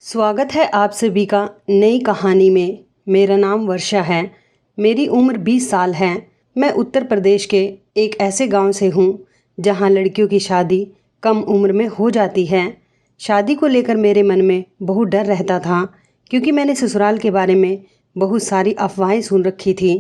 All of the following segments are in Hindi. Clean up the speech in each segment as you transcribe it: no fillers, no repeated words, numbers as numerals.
स्वागत है आप सभी का नई कहानी में। मेरा नाम वर्षा है। मेरी उम्र 20 साल है। मैं उत्तर प्रदेश के एक ऐसे गांव से हूं जहां लड़कियों की शादी कम उम्र में हो जाती है। शादी को लेकर मेरे मन में बहुत डर रहता था क्योंकि मैंने ससुराल के बारे में बहुत सारी अफवाहें सुन रखी थी।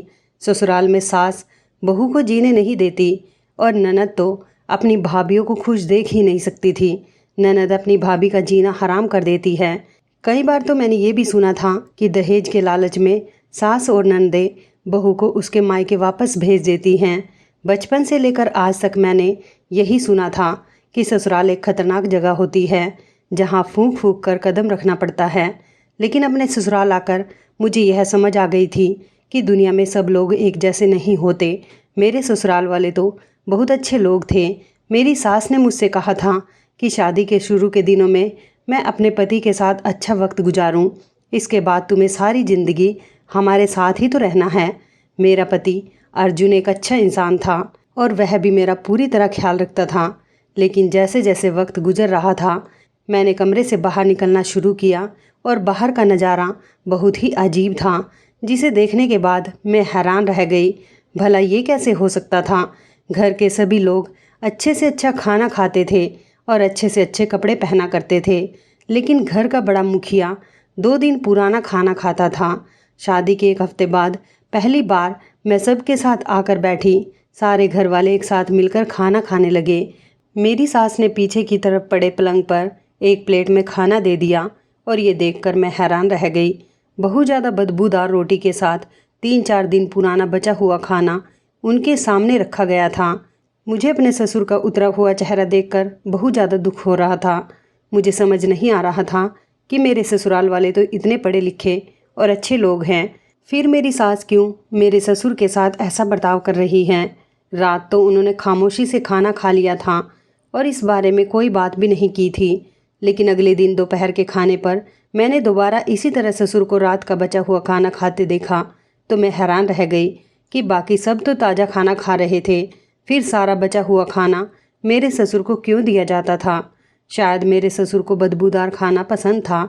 ससुराल में सास बहू को जीने नहीं देती और ननद तो अपनी भाभीयों को खुश देख ही नहीं सकती थी। ननद अपनी भाभी का जीना हराम कर देती है। कई बार तो मैंने ये भी सुना था कि दहेज के लालच में सास और ननदें बहू को उसके मायके वापस भेज देती हैं। बचपन से लेकर आज तक मैंने यही सुना था कि ससुराल एक खतरनाक जगह होती है जहां फूंक फूंक कर कदम रखना पड़ता है। लेकिन अपने ससुराल आकर मुझे यह समझ आ गई थी कि दुनिया में सब लोग एक जैसे नहीं होते। मेरे ससुराल वाले तो बहुत अच्छे लोग थे। मेरी सास ने मुझसे कहा था कि शादी के शुरू के दिनों में मैं अपने पति के साथ अच्छा वक्त गुजारूं। इसके बाद तुम्हें सारी ज़िंदगी हमारे साथ ही तो रहना है। मेरा पति अर्जुन एक अच्छा इंसान था और वह भी मेरा पूरी तरह ख्याल रखता था। लेकिन जैसे जैसे वक्त गुजर रहा था मैंने कमरे से बाहर निकलना शुरू किया और बाहर का नज़ारा बहुत ही अजीब था जिसे देखने के बाद मैं हैरान रह गई। भला ये कैसे हो सकता था? घर के सभी लोग अच्छे से अच्छा खाना खाते थे और अच्छे से अच्छे कपड़े पहना करते थे, लेकिन घर का बड़ा मुखिया 2 दिन पुराना खाना खाता था। शादी के 1 हफ्ते बाद पहली बार मैं सबके साथ आकर बैठी। सारे घर वाले एक साथ मिलकर खाना खाने लगे। मेरी सास ने पीछे की तरफ पड़े पलंग पर एक प्लेट में खाना दे दिया और ये देखकर मैं हैरान रह गई। बहुत ज़्यादा बदबूदार रोटी के साथ 3-4 दिन पुराना बचा हुआ खाना उनके सामने रखा गया था। मुझे अपने ससुर का उतरा हुआ चेहरा देखकर बहुत ज़्यादा दुख हो रहा था। मुझे समझ नहीं आ रहा था कि मेरे ससुराल वाले तो इतने पढ़े लिखे और अच्छे लोग हैं, फिर मेरी सास क्यों मेरे ससुर के साथ ऐसा बर्ताव कर रही हैं। रात तो उन्होंने खामोशी से खाना खा लिया था और इस बारे में कोई बात भी नहीं की थी। लेकिन अगले दिन दोपहर के खाने पर मैंने दोबारा इसी तरह ससुर को रात का बचा हुआ खाना खाते देखा तो मैं हैरान रह गई कि बाकी सब तो ताज़ा खाना खा रहे थे, फिर सारा बचा हुआ खाना मेरे ससुर को क्यों दिया जाता था? शायद मेरे ससुर को बदबूदार खाना पसंद था,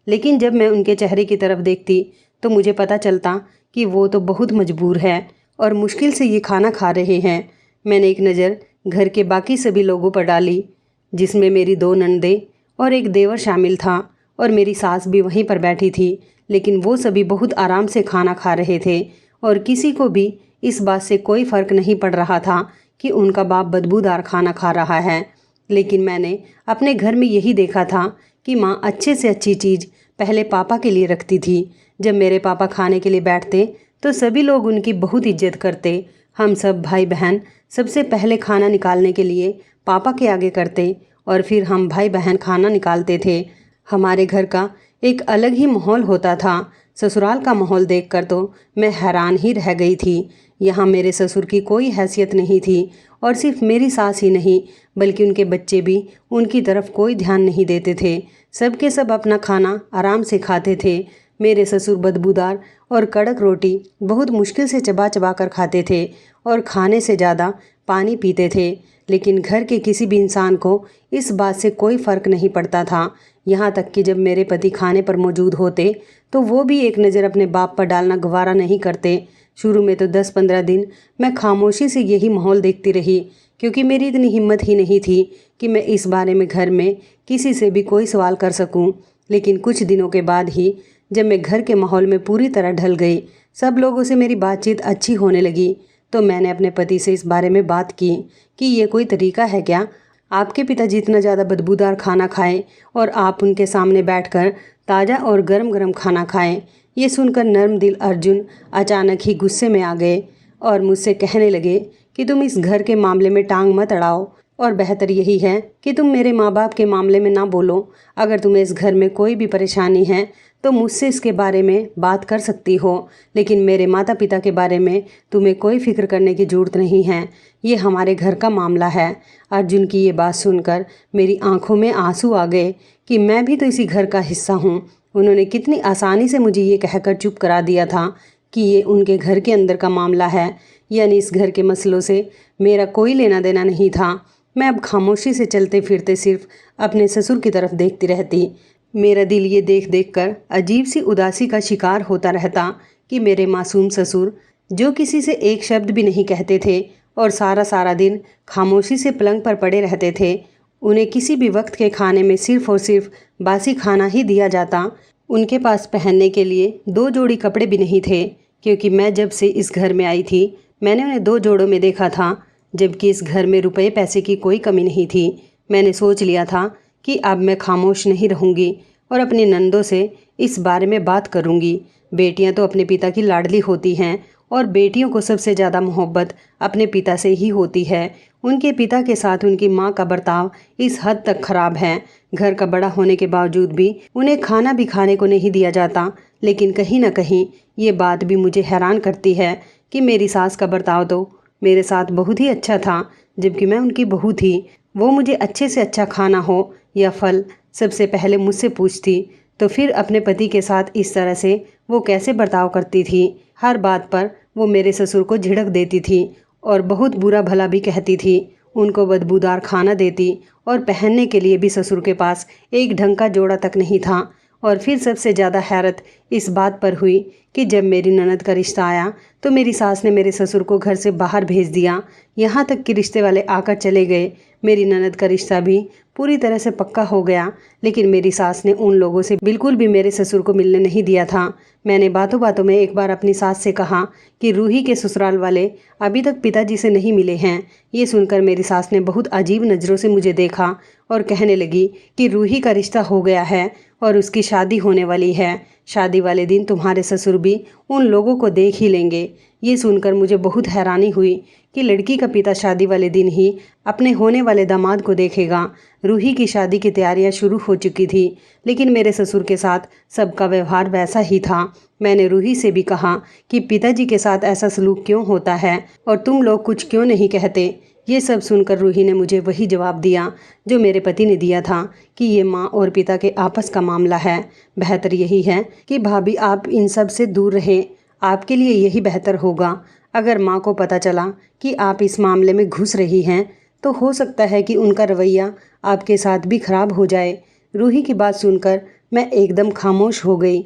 लेकिन जब मैं उनके चेहरे की तरफ देखती तो मुझे पता चलता कि वो तो बहुत मजबूर है और मुश्किल से ये खाना खा रहे हैं। मैंने एक नज़र घर के बाकी सभी लोगों पर डाली जिसमें मेरी 2 ननदें और एक देवर शामिल था और मेरी सास भी वहीं पर बैठी थी। लेकिन वो सभी बहुत आराम से खाना खा रहे थे और किसी को भी इस बात से कोई फ़र्क नहीं पड़ रहा था कि उनका बाप बदबूदार खाना खा रहा है। लेकिन मैंने अपने घर में यही देखा था कि माँ अच्छे से अच्छी चीज़ पहले पापा के लिए रखती थी। जब मेरे पापा खाने के लिए बैठते तो सभी लोग उनकी बहुत इज्जत करते। हम सब भाई बहन सबसे पहले खाना निकालने के लिए पापा के आगे करते और फिर हम भाई बहन खाना निकालते थे। हमारे घर का एक अलग ही माहौल होता था। ससुराल का माहौल देखकर तो मैं हैरान ही रह गई थी। यहाँ मेरे ससुर की कोई हैसियत नहीं थी और सिर्फ मेरी सास ही नहीं बल्कि उनके बच्चे भी उनकी तरफ कोई ध्यान नहीं देते थे। सबके सब अपना खाना आराम से खाते थे। मेरे ससुर बदबूदार और कड़क रोटी बहुत मुश्किल से चबा चबा कर खाते थे और खाने से ज़्यादा पानी पीते थे। लेकिन घर के किसी भी इंसान को इस बात से कोई फ़र्क नहीं पड़ता था। यहाँ तक कि जब मेरे पति खाने पर मौजूद होते तो वो भी एक नज़र अपने बाप पर डालना गवारा नहीं करते। शुरू में तो 10-15 दिन मैं खामोशी से यही माहौल देखती रही क्योंकि मेरी इतनी हिम्मत ही नहीं थी कि मैं इस बारे में घर में किसी से भी कोई सवाल कर सकूं। लेकिन कुछ दिनों के बाद ही जब मैं घर के माहौल में पूरी तरह ढल गई, सब लोगों से मेरी बातचीत अच्छी होने लगी, तो मैंने अपने पति से इस बारे में बात की कि ये कोई तरीका है क्या? आपके पिताजी इतना ज़्यादा बदबूदार खाना खाएं और आप उनके सामने बैठकर ताज़ा और गरम गरम खाना खाएं। ये सुनकर नर्म दिल अर्जुन अचानक ही गुस्से में आ गए और मुझसे कहने लगे कि तुम इस घर के मामले में टांग मत अड़ाओ और बेहतर यही है कि तुम मेरे माँ बाप के मामले में ना बोलो। अगर तुम्हें इस घर में कोई भी परेशानी है तो मुझसे इसके बारे में बात कर सकती हो, लेकिन मेरे माता पिता के बारे में तुम्हें कोई फिक्र करने की ज़रूरत नहीं है। ये हमारे घर का मामला है। अर्जुन की ये बात सुनकर मेरी आंखों में आंसू आ गए कि मैं भी तो इसी घर का हिस्सा हूँ। उन्होंने कितनी आसानी से मुझे ये कहकर चुप करा दिया था कि ये उनके घर के अंदर का मामला है, यानी इस घर के मसलों से मेरा कोई लेना देना नहीं था। मैं अब खामोशी से चलते फिरते सिर्फ अपने ससुर की तरफ देखती रहती। मेरा दिल ये देख देख कर अजीब सी उदासी का शिकार होता रहता कि मेरे मासूम ससुर, जो किसी से एक शब्द भी नहीं कहते थे और सारा सारा दिन खामोशी से पलंग पर पड़े रहते थे, उन्हें किसी भी वक्त के खाने में सिर्फ और सिर्फ बासी खाना ही दिया जाता। उनके पास पहनने के लिए 2 जोड़ी कपड़े भी नहीं थे, क्योंकि मैं जब से इस घर में आई थी मैंने उन्हें 2 जोड़ों में देखा था, जबकि इस घर में रुपए पैसे की कोई कमी नहीं थी। मैंने सोच लिया था कि अब मैं खामोश नहीं रहूँगी और अपनी नंदों से इस बारे में बात करूँगी। बेटियाँ तो अपने पिता की लाडली होती हैं और बेटियों को सबसे ज़्यादा मोहब्बत अपने पिता से ही होती है। उनके पिता के साथ उनकी माँ का बर्ताव इस हद तक खराब है। घर का बड़ा होने के बावजूद भी उन्हें खाना भी खाने को नहीं दिया जाता। लेकिन कहीं ना कहीं ये बात भी मुझे हैरान करती है कि मेरी सास का बर्ताव तो मेरे साथ बहुत ही अच्छा था, जबकि मैं उनकी बहू थी। वो मुझे अच्छे से अच्छा खाना हो या फल सबसे पहले मुझसे पूछती, तो फिर अपने पति के साथ इस तरह से वो कैसे बर्ताव करती थी। हर बात पर वो मेरे ससुर को झिड़क देती थी और बहुत बुरा भला भी कहती थी। उनको बदबूदार खाना देती और पहनने के लिए भी ससुर के पास एक ढंग का जोड़ा तक नहीं था। और फिर सबसे ज़्यादा हैरत इस बात पर हुई कि जब मेरी ननद का रिश्ता आया तो मेरी सास ने मेरे ससुर को घर से बाहर भेज दिया। यहाँ तक कि रिश्ते वाले आकर चले गए। मेरी ननद का रिश्ता भी पूरी तरह से पक्का हो गया, लेकिन मेरी सास ने उन लोगों से बिल्कुल भी मेरे ससुर को मिलने नहीं दिया था। मैंने बातों बातों में एक बार अपनी सास से कहा कि रूही के ससुराल वाले अभी तक पिताजी से नहीं मिले हैं। ये सुनकर मेरी सास ने बहुत अजीब नज़रों से मुझे देखा और कहने लगी कि रूही का रिश्ता हो गया है और उसकी शादी होने वाली है। शादी वाले दिन तुम्हारे ससुर भी उन लोगों को देख ही लेंगे। ये सुनकर मुझे बहुत हैरानी हुई कि लड़की का पिता शादी वाले दिन ही अपने होने वाले दामाद को देखेगा। रूही की शादी की तैयारियां शुरू हो चुकी थी, लेकिन मेरे ससुर के साथ सबका व्यवहार वैसा ही था। मैंने रूही से भी कहा कि पिताजी के साथ ऐसा सलूक क्यों होता है और तुम लोग कुछ क्यों नहीं कहते। ये सब सुनकर रूही ने मुझे वही जवाब दिया जो मेरे पति ने दिया था कि ये माँ और पिता के आपस का मामला है। बेहतर यही है कि भाभी आप इन सब से दूर रहें। आपके लिए यही बेहतर होगा। अगर माँ को पता चला कि आप इस मामले में घुस रही हैं तो हो सकता है कि उनका रवैया आपके साथ भी खराब हो जाए। रूही की बात सुनकर मैं एकदम खामोश हो गई।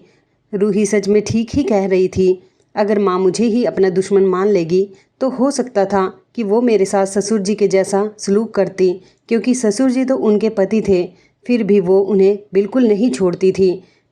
रूही सच में ठीक ही कह रही थी। अगर माँ मुझे ही अपना दुश्मन मान लेगी तो हो सकता था कि वो मेरे साथ ससुर जी के जैसा सलूक करती, क्योंकि ससुर जी तो उनके पति थे, फिर भी वो उन्हें बिल्कुल नहीं छोड़ती थी।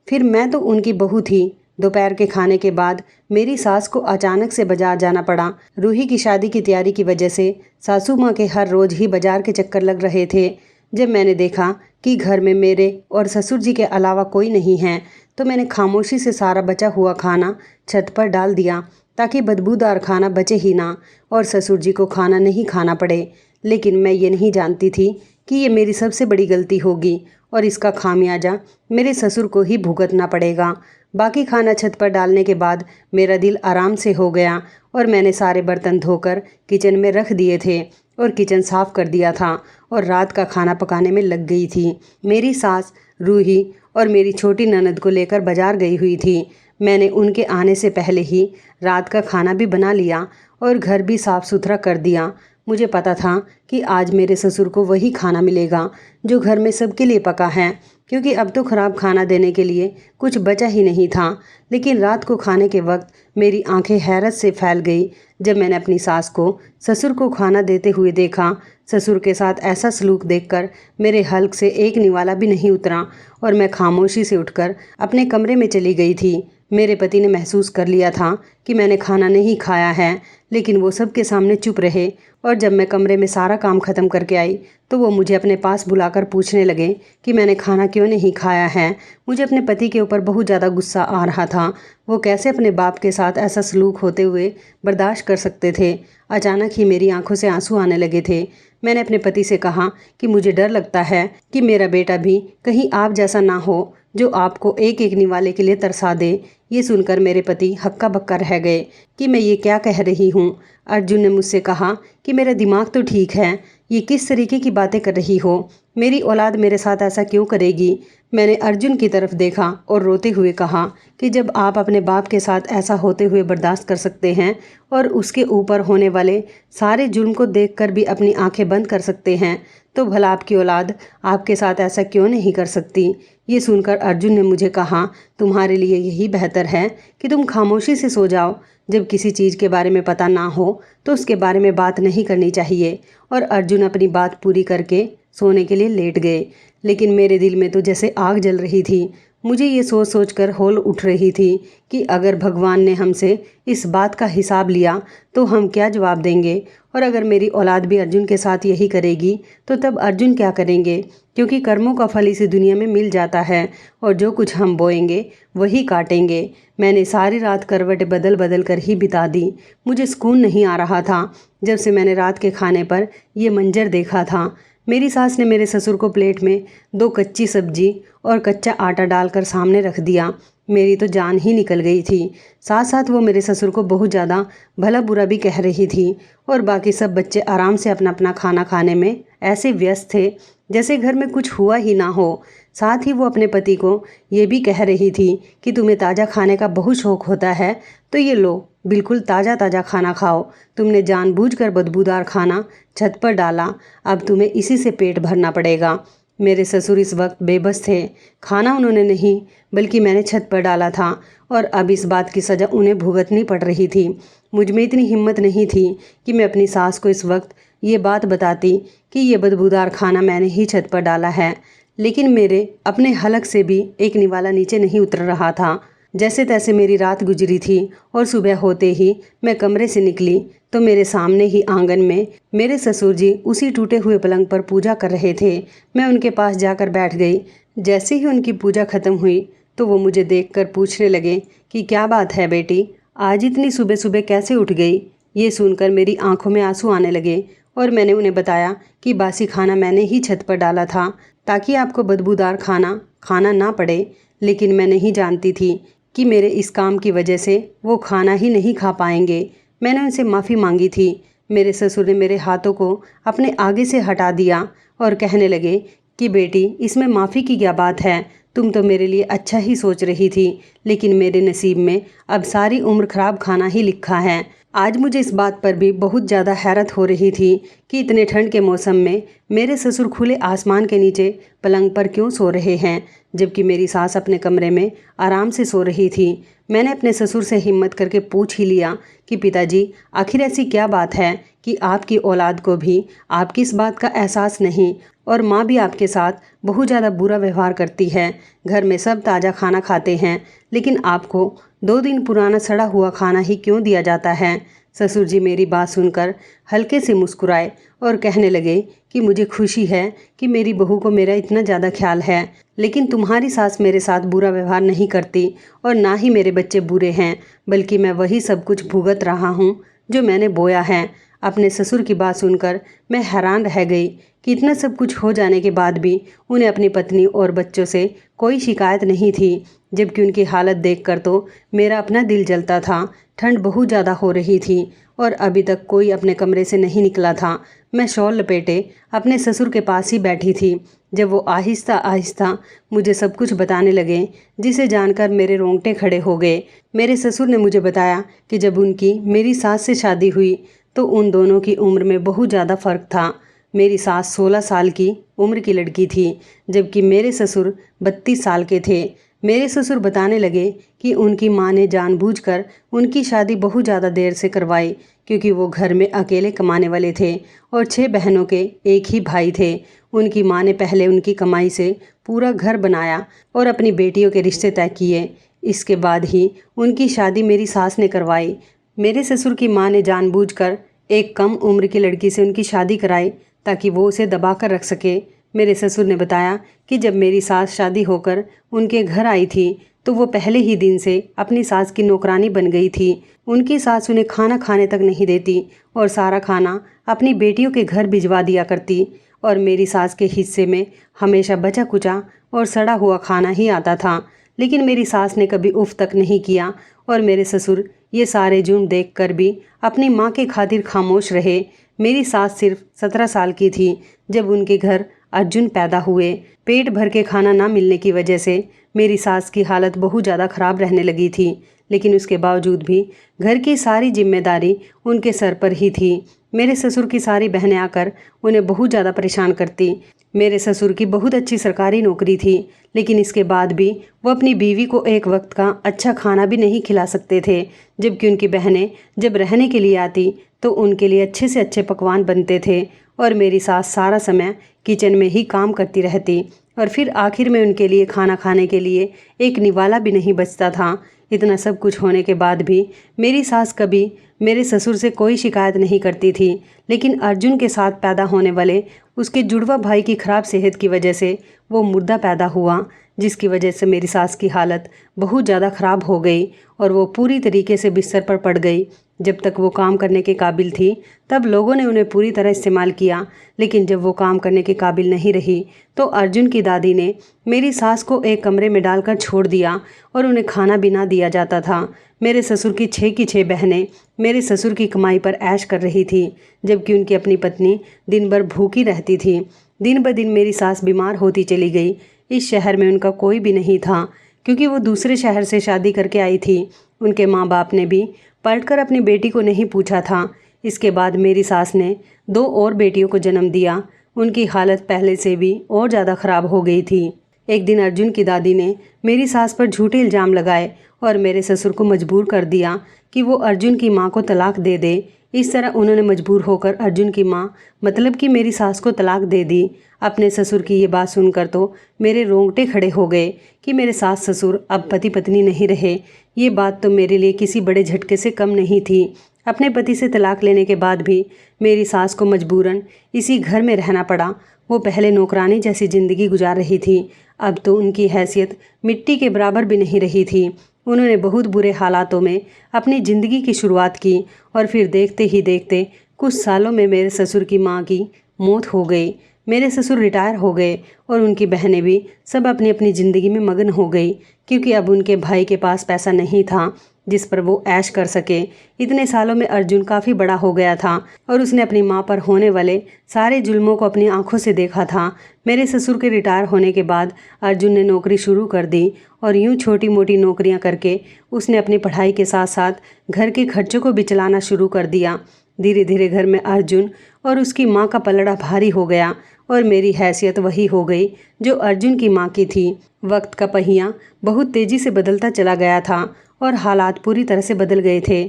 फिर मैं तो उनकी बहू थी। दोपहर के खाने के बाद मेरी सास को अचानक से बाजार जाना पड़ा। रूही की शादी की तैयारी की वजह से सासू माँ के हर रोज़ ही बाजार के चक्कर लग रहे थे। जब मैंने देखा कि घर में मेरे और ससुर जी के अलावा कोई नहीं है, तो मैंने खामोशी से सारा बचा हुआ खाना छत पर डाल दिया ताकि बदबूदार खाना बचे ही ना और ससुर जी को खाना नहीं खाना पड़े। लेकिन मैं ये नहीं जानती थी कि ये मेरी सबसे बड़ी गलती होगी और इसका खामियाजा मेरे ससुर को ही भुगतना पड़ेगा। बाकी खाना छत पर डालने के बाद मेरा दिल आराम से हो गया और मैंने सारे बर्तन धोकर किचन में रख दिए थे और किचन साफ़ कर दिया था और रात का खाना पकाने में लग गई थी। मेरी सास, रूही और मेरी छोटी ननद को लेकर बाजार गई हुई थी। मैंने उनके आने से पहले ही रात का खाना भी बना लिया और घर भी साफ़ सुथरा कर दिया। मुझे पता था कि आज मेरे ससुर को वही खाना मिलेगा जो घर में सबके लिए पका है, क्योंकि अब तो ख़राब खाना देने के लिए कुछ बचा ही नहीं था। लेकिन रात को खाने के वक्त मेरी आंखें हैरत से फैल गई जब मैंने अपनी सास को ससुर को खाना देते हुए देखा। ससुर के साथ ऐसा सलूक देखकर मेरे हल्क से एक निवाला भी नहीं उतरा और मैं खामोशी से उठकर अपने कमरे में चली गई थी। मेरे पति ने महसूस कर लिया था कि मैंने खाना नहीं खाया है, लेकिन वो सबके सामने चुप रहे और जब मैं कमरे में सारा काम ख़त्म करके आई तो वो मुझे अपने पास बुलाकर पूछने लगे कि मैंने खाना क्यों नहीं खाया है। मुझे अपने पति के ऊपर बहुत ज़्यादा गुस्सा आ रहा था। वो कैसे अपने बाप के साथ ऐसा सलूक होते हुए बर्दाश्त कर सकते थे। अचानक ही मेरी आंखों से आंसू आने लगे थे। मैंने अपने पति से कहा कि मुझे डर लगता है कि मेरा बेटा भी कहीं आप जैसा ना हो जो आपको एक एक निवाले के लिए तरसा दे। ये सुनकर मेरे पति हक्का बक्का रह गए कि मैं ये क्या कह रही हूँ। अर्जुन ने मुझसे कहा कि मेरा दिमाग तो ठीक है, ये किस तरीके की बातें कर रही हो, मेरी औलाद मेरे साथ ऐसा क्यों करेगी। मैंने अर्जुन की तरफ देखा और रोते हुए कहा कि जब आप अपने बाप के साथ ऐसा होते हुए बर्दाश्त कर सकते हैं और उसके ऊपर होने वाले सारे जुल्म को देखकर भी अपनी आंखें बंद कर सकते हैं, तो भला आपकी औलाद आपके साथ ऐसा क्यों नहीं कर सकती। ये सुनकर अर्जुन ने मुझे कहा, तुम्हारे लिए यही बेहतर है कि तुम खामोशी से सो जाओ। जब किसी चीज़ के बारे में पता ना हो तो उसके बारे में बात नहीं करनी चाहिए। और अर्जुन अपनी बात पूरी करके सोने के लिए लेट गए। लेकिन मेरे दिल में तो जैसे आग जल रही थी। मुझे ये सोच सोच कर हौल उठ रही थी कि अगर भगवान ने हमसे इस बात का हिसाब लिया तो हम क्या जवाब देंगे, और अगर मेरी औलाद भी अर्जुन के साथ यही करेगी तो तब अर्जुन क्या करेंगे, क्योंकि कर्मों का फल इसी दुनिया में मिल जाता है और जो कुछ हम बोएंगे वही काटेंगे। मैंने सारी रात करवट बदल बदल कर ही बिता दी। मुझे सुकून नहीं आ रहा था जब से मैंने रात के खाने पर ये मंजर देखा था। मेरी सास ने मेरे ससुर को प्लेट में 2 कच्ची सब्जी और कच्चा आटा डालकर सामने रख दिया। मेरी तो जान ही निकल गई थी। साथ साथ वो मेरे ससुर को बहुत ज़्यादा भला बुरा भी कह रही थी और बाकी सब बच्चे आराम से अपना अपना खाना खाने में ऐसे व्यस्त थे जैसे घर में कुछ हुआ ही ना हो। साथ ही वो अपने पति को ये भी कह रही थी कि तुम्हें ताज़ा खाने का बहुत शौक होता है तो ये लो, बिल्कुल ताज़ा ताज़ा खाना खाओ। तुमने जानबूझकर बदबूदार खाना छत पर डाला, अब तुम्हें इसी से पेट भरना पड़ेगा। मेरे ससुर इस वक्त बेबस थे। खाना उन्होंने नहीं बल्कि मैंने छत पर डाला था और अब इस बात की सज़ा उन्हें भुगतनी पड़ रही थी। मुझ में इतनी हिम्मत नहीं थी कि मैं अपनी सास को इस वक्त ये बात बताती कि ये बदबूदार खाना मैंने ही छत पर डाला है। लेकिन मेरे अपने हलक से भी एक निवाला नीचे नहीं उतर रहा था। जैसे तैसे मेरी रात गुजरी थी और सुबह होते ही मैं कमरे से निकली तो मेरे सामने ही आंगन में मेरे ससुर जी उसी टूटे हुए पलंग पर पूजा कर रहे थे। मैं उनके पास जाकर बैठ गई। जैसे ही उनकी पूजा खत्म हुई तो वो मुझे देखकर पूछने लगे कि क्या बात है बेटी, आज इतनी सुबह सुबह कैसे उठ गई। ये सुनकर मेरी आंखों में आंसू आने लगे और मैंने उन्हें बताया कि बासी खाना मैंने ही छत पर डाला था ताकि आपको बदबूदार खाना खाना ना पड़े। लेकिन मैं नहीं जानती थी कि मेरे इस काम की वजह से वो खाना ही नहीं खा पाएंगे। मैंने उनसे माफ़ी मांगी थी। मेरे ससुर ने मेरे हाथों को अपने आगे से हटा दिया और कहने लगे कि बेटी, इसमें माफ़ी की क्या बात है, तुम तो मेरे लिए अच्छा ही सोच रही थी, लेकिन मेरे नसीब में अब सारी उम्र खराब खाना ही लिखा है। आज मुझे इस बात पर भी बहुत ज़्यादा हैरत हो रही थी कि इतने ठंड के मौसम में मेरे ससुर खुले आसमान के नीचे पलंग पर क्यों सो रहे हैं, जबकि मेरी सास अपने कमरे में आराम से सो रही थी। मैंने अपने ससुर से हिम्मत करके पूछ ही लिया कि पिताजी, आखिर ऐसी क्या बात है कि आपकी औलाद को भी आपकी इस बात का एहसास नहीं और माँ भी आपके साथ बहुत ज़्यादा बुरा व्यवहार करती है। घर में सब ताज़ा खाना खाते हैं लेकिन आपको 2 दिन पुराना सड़ा हुआ खाना ही क्यों दिया जाता है। ससुर जी मेरी बात सुनकर हल्के से मुस्कुराए और कहने लगे कि मुझे खुशी है कि मेरी बहू को मेरा इतना ज़्यादा ख्याल है, लेकिन तुम्हारी सास मेरे साथ बुरा व्यवहार नहीं करती और ना ही मेरे बच्चे बुरे हैं, बल्कि मैं वही सब कुछ भुगत रहा हूँ जो मैंने बोया है। अपने ससुर की बात सुनकर मैं हैरान रह गई कि इतना सब कुछ हो जाने के बाद भी उन्हें अपनी पत्नी और बच्चों से कोई शिकायत नहीं थी, जबकि उनकी हालत देखकर तो मेरा अपना दिल जलता था। ठंड बहुत ज़्यादा हो रही थी और अभी तक कोई अपने कमरे से नहीं निकला था। मैं शॉल लपेटे अपने ससुर के पास ही बैठी थी जब वो आहिस्ता आहिस्ता मुझे सब कुछ बताने लगे, जिसे जानकर मेरे रोंगटे खड़े हो गए। मेरे ससुर ने मुझे बताया कि जब उनकी मेरी सास से शादी हुई तो उन दोनों की उम्र में बहुत ज़्यादा फ़र्क था। मेरी सास 16 साल की उम्र की लड़की थी जबकि मेरे ससुर 32 साल के थे। मेरे ससुर बताने लगे कि उनकी माँ ने जानबूझकर उनकी शादी बहुत ज़्यादा देर से करवाई क्योंकि वो घर में अकेले कमाने वाले थे और 6 बहनों के एक ही भाई थे। उनकी माँ ने पहले उनकी कमाई से पूरा घर बनाया और अपनी बेटियों के रिश्ते तय किए। इसके बाद ही उनकी शादी मेरी सास ने करवाई। मेरे ससुर की माँ ने जानबूझकर एक कम उम्र की लड़की से उनकी शादी कराई ताकि वो उसे दबा कर रख सके। मेरे ससुर ने बताया कि जब मेरी सास शादी होकर उनके घर आई थी तो वो पहले ही दिन से अपनी सास की नौकरानी बन गई थी। उनकी सास उन्हें खाना खाने तक नहीं देती और सारा खाना अपनी बेटियों के घर भिजवा दिया करती और मेरी सास के हिस्से में हमेशा बचा कुचा और सड़ा हुआ खाना ही आता था। लेकिन मेरी सास ने कभी उफ तक नहीं किया और मेरे ससुर ये सारे जुर्म देखकर भी अपनी माँ के खातिर खामोश रहे। मेरी सास सिर्फ 17 साल की थी जब उनके घर अर्जुन पैदा हुए। पेट भर के खाना ना मिलने की वजह से मेरी सास की हालत बहुत ज़्यादा ख़राब रहने लगी थी, लेकिन उसके बावजूद भी घर की सारी जिम्मेदारी उनके सर पर ही थी। मेरे ससुर की सारी बहनें आकर उन्हें बहुत ज़्यादा परेशान करती। मेरे ससुर की बहुत अच्छी सरकारी नौकरी थी, लेकिन इसके बाद भी वो अपनी बीवी को एक वक्त का अच्छा खाना भी नहीं खिला सकते थे। जबकि उनकी बहनें जब रहने के लिए आती तो उनके लिए अच्छे से अच्छे पकवान बनते थे और मेरी सास सारा समय किचन में ही काम करती रहती और फिर आखिर में उनके लिए खाना खाने के लिए एक निवाला भी नहीं बचता था। इतना सब कुछ होने के बाद भी मेरी सास कभी मेरे ससुर से कोई शिकायत नहीं करती थी। लेकिन अर्जुन के साथ पैदा होने वाले उसके जुड़वा भाई की खराब सेहत की वजह से वो मुर्दा पैदा हुआ, जिसकी वजह से मेरी सास की हालत बहुत ज़्यादा ख़राब हो गई और वो पूरी तरीके से बिस्तर पर पड़ गई। जब तक वो काम करने के काबिल थी तब लोगों ने उन्हें पूरी तरह इस्तेमाल किया, लेकिन जब वो काम करने के काबिल नहीं रही तो अर्जुन की दादी ने मेरी सास को एक कमरे में डालकर छोड़ दिया और उन्हें खाना भी ना दिया जाता था। मेरे ससुर की 6 की 6 बहनें मेरे ससुर की कमाई पर ऐश कर रही थी, जबकि उनकी अपनी पत्नी दिन भर भूखी रहती थी। दिन ब दिन मेरी सास बीमार होती चली गई। इस शहर में उनका कोई भी नहीं था, क्योंकि वो दूसरे शहर से शादी करके आई थी। उनके माँ बाप ने भी पलटकर अपनी बेटी को नहीं पूछा था। इसके बाद मेरी सास ने 2 और बेटियों को जन्म दिया। उनकी हालत पहले से भी और ज़्यादा ख़राब हो गई थी। एक दिन अर्जुन की दादी ने मेरी सास पर झूठे इल्ज़ाम लगाए और मेरे ससुर को मजबूर कर दिया कि वो अर्जुन की माँ को तलाक दे दे। इस तरह उन्होंने मजबूर होकर अर्जुन की माँ मतलब कि मेरी सास को तलाक दे दी। अपने ससुर की ये बात सुनकर तो मेरे रोंगटे खड़े हो गए कि मेरे सास ससुर अब पति पत्नी नहीं रहे। ये बात तो मेरे लिए किसी बड़े झटके से कम नहीं थी। अपने पति से तलाक लेने के बाद भी मेरी सास को मजबूरन इसी घर में रहना पड़ा। वो पहले नौकरानी जैसी ज़िंदगी गुजार रही थी, अब तो उनकी हैसियत मिट्टी के बराबर भी नहीं रही थी। उन्होंने बहुत बुरे हालातों में अपनी ज़िंदगी की शुरुआत की और फिर देखते ही देखते कुछ सालों में मेरे ससुर की माँ की मौत हो गई। मेरे ससुर रिटायर हो गए और उनकी बहनें भी सब अपनी अपनी ज़िंदगी में मगन हो गई, क्योंकि अब उनके भाई के पास पैसा नहीं था जिस पर वो ऐश कर सके। इतने सालों में अर्जुन काफ़ी बड़ा हो गया था और उसने अपनी माँ पर होने वाले सारे जुल्मों को अपनी आंखों से देखा था। मेरे ससुर के रिटायर होने के बाद अर्जुन ने नौकरी शुरू कर दी और यूँ छोटी मोटी नौकरियाँ करके उसने अपनी पढ़ाई के साथ साथ घर के खर्चों को भी चलाना शुरू कर दिया। धीरे धीरे घर में अर्जुन और उसकी माँ का पलड़ा भारी हो गया और मेरी हैसियत वही हो गई जो अर्जुन की माँ की थी। वक्त का पहिया बहुत तेज़ी से बदलता चला गया था और हालात पूरी तरह से बदल गए थे।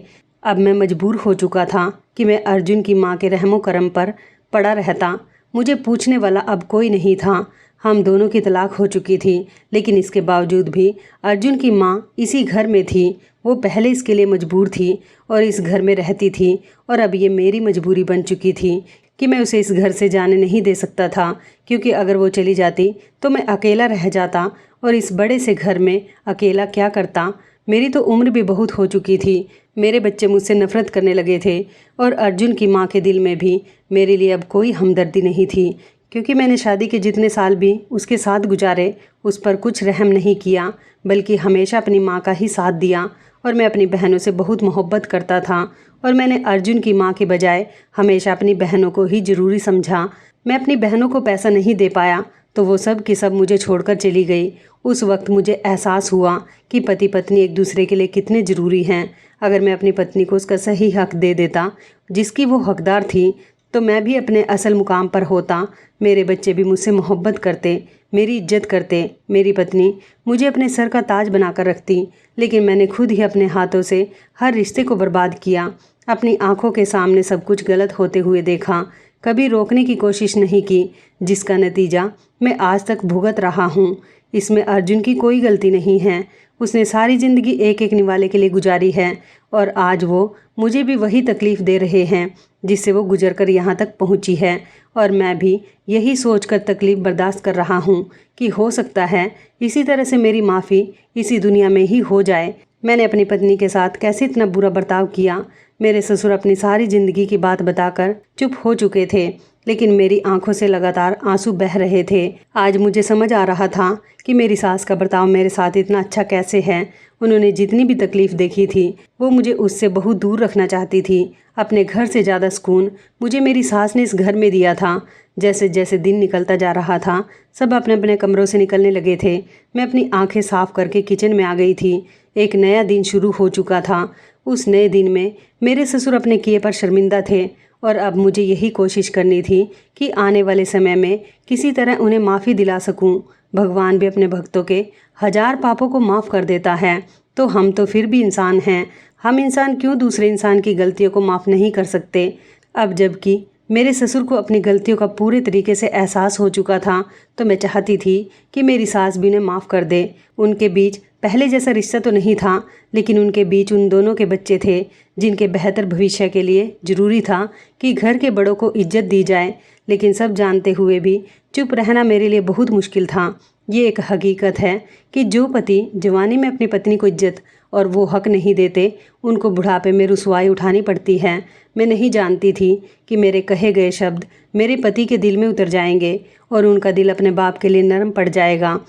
अब मैं मजबूर हो चुका था कि मैं अर्जुन की माँ के रहमो करम पर पड़ा रहता। मुझे पूछने वाला अब कोई नहीं था। हम दोनों की तलाक हो चुकी थी, लेकिन इसके बावजूद भी अर्जुन की माँ इसी घर में थी। वो पहले इसके लिए मजबूर थी और इस घर में रहती थी और अब ये मेरी मजबूरी बन चुकी थी कि मैं उसे इस घर से जाने नहीं दे सकता था, क्योंकि अगर वो चली जाती तो मैं अकेला रह जाता और इस बड़े से घर में अकेला क्या करता। मेरी तो उम्र भी बहुत हो चुकी थी। मेरे बच्चे मुझसे नफ़रत करने लगे थे और अर्जुन की माँ के दिल में भी मेरे लिए अब कोई हमदर्दी नहीं थी, क्योंकि मैंने शादी के जितने साल भी उसके साथ गुजारे उस पर कुछ रहम नहीं किया, बल्कि हमेशा अपनी माँ का ही साथ दिया। और मैं अपनी बहनों से बहुत मोहब्बत करता था और मैंने अर्जुन की माँ के बजाय हमेशा अपनी बहनों को ही ज़रूरी समझा। मैं अपनी बहनों को पैसा नहीं दे पाया तो वो सब की सब मुझे छोड़कर चली गई। उस वक्त मुझे एहसास हुआ कि पति पत्नी एक दूसरे के लिए कितने ज़रूरी हैं। अगर मैं अपनी पत्नी को उसका सही हक दे देता जिसकी वो हकदार थी तो मैं भी अपने असल मुकाम पर होता। मेरे बच्चे भी मुझसे मोहब्बत करते, मेरी इज्जत करते। मेरी पत्नी मुझे अपने सर का ताज बनाकर रखती, लेकिन मैंने खुद ही अपने हाथों से हर रिश्ते को बर्बाद किया। अपनी आंखों के सामने सब कुछ गलत होते हुए देखा, कभी रोकने की कोशिश नहीं की, जिसका नतीजा मैं आज तक भुगत रहा हूँ। इसमें अर्जुन की कोई गलती नहीं है। उसने सारी ज़िंदगी एक एक निवाले के लिए गुजारी है और आज वो मुझे भी वही तकलीफ़ दे रहे हैं जिससे वो गुजर कर यहाँ तक पहुँची है। और मैं भी यही सोचकर तकलीफ़ बर्दाश्त कर रहा हूँ कि हो सकता है इसी तरह से मेरी माफ़ी इसी दुनिया में ही हो जाए। मैंने अपनी पत्नी के साथ कैसे इतना बुरा बर्ताव किया। मेरे ससुर अपनी सारी ज़िंदगी की बात बताकर चुप हो चुके थे, लेकिन मेरी आंखों से लगातार आंसू बह रहे थे। आज मुझे समझ आ रहा था कि मेरी सास का बर्ताव मेरे साथ इतना अच्छा कैसे है। उन्होंने जितनी भी तकलीफ़ देखी थी वो मुझे उससे बहुत दूर रखना चाहती थी। अपने घर से ज़्यादा सुकून मुझे मेरी सास ने इस घर में दिया था। जैसे जैसे दिन निकलता जा रहा था सब अपने अपने कमरों से निकलने लगे थे। मैं अपनी आंखें साफ करके किचन में आ गई थी। एक नया दिन शुरू हो चुका था। उस नए दिन में मेरे ससुर अपने किए पर शर्मिंदा थे और अब मुझे यही कोशिश करनी थी कि आने वाले समय में किसी तरह उन्हें माफ़ी दिला सकूं। भगवान भी अपने भक्तों के 1000 पापों को माफ़ कर देता है, तो हम तो फिर भी इंसान हैं। हम इंसान क्यों दूसरे इंसान की गलतियों को माफ़ नहीं कर सकते। अब जबकि मेरे ससुर को अपनी गलतियों का पूरे तरीके से एहसास हो चुका था, तो मैं चाहती थी कि मेरी सास भी उन्हें माफ़ कर दे। उनके बीच पहले जैसा रिश्ता तो नहीं था, लेकिन उनके बीच उन दोनों के बच्चे थे जिनके बेहतर भविष्य के लिए ज़रूरी था कि घर के बड़ों को इज्जत दी जाए। लेकिन सब जानते हुए भी चुप रहना मेरे लिए बहुत मुश्किल था। ये एक हकीकत है कि जो पति जवानी में अपनी पत्नी को इज्जत और वो हक नहीं देते, उनको बुढ़ापे में रुसवाई उठानी पड़ती है। मैं नहीं जानती थी कि मेरे कहे गए शब्द मेरे पति के दिल में उतर जाएंगे और उनका दिल अपने बाप के लिए नरम पड़ जाएगा।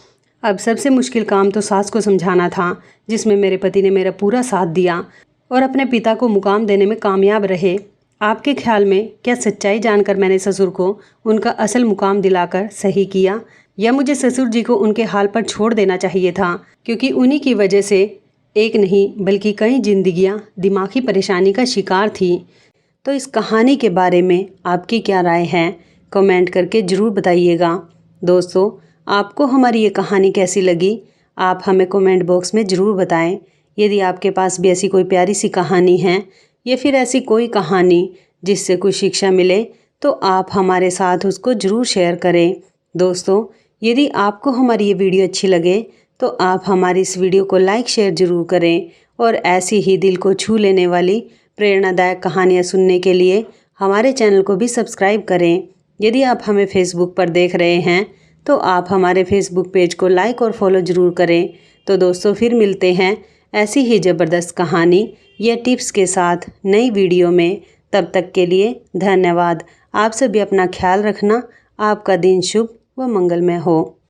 अब सबसे मुश्किल काम तो सास को समझाना था, जिसमें मेरे पति ने मेरा पूरा साथ दिया और अपने पिता को मुकाम देने में कामयाब रहे। आपके ख्याल में क्या सच्चाई जानकर मैंने ससुर को उनका असल मुकाम दिलाकर सही किया, या मुझे ससुर जी को उनके हाल पर छोड़ देना चाहिए था, क्योंकि उन्हीं की वजह से एक नहीं बल्कि कई जिंदगियां दिमागी परेशानी का शिकार थी। तो इस कहानी के बारे में आपकी क्या राय है, कमेंट करके ज़रूर बताइएगा। दोस्तों, आपको हमारी ये कहानी कैसी लगी, आप हमें कमेंट बॉक्स में ज़रूर बताएं। यदि आपके पास भी ऐसी कोई प्यारी सी कहानी है या फिर ऐसी कोई कहानी जिससे कुछ शिक्षा मिले, तो आप हमारे साथ उसको ज़रूर शेयर करें। दोस्तों, यदि आपको हमारी ये वीडियो अच्छी लगे तो आप हमारी इस वीडियो को लाइक शेयर ज़रूर करें और ऐसी ही दिल को छू लेने वाली प्रेरणादायक कहानियाँ सुनने के लिए हमारे चैनल को भी सब्सक्राइब करें। यदि आप हमें फेसबुक पर देख रहे हैं तो आप हमारे फेसबुक पेज को लाइक और फॉलो ज़रूर करें। तो दोस्तों, फिर मिलते हैं ऐसी ही ज़बरदस्त कहानी या टिप्स के साथ नई वीडियो में। तब तक के लिए धन्यवाद। आप सभी अपना ख्याल रखना। आपका दिन शुभ व मंगलमय हो।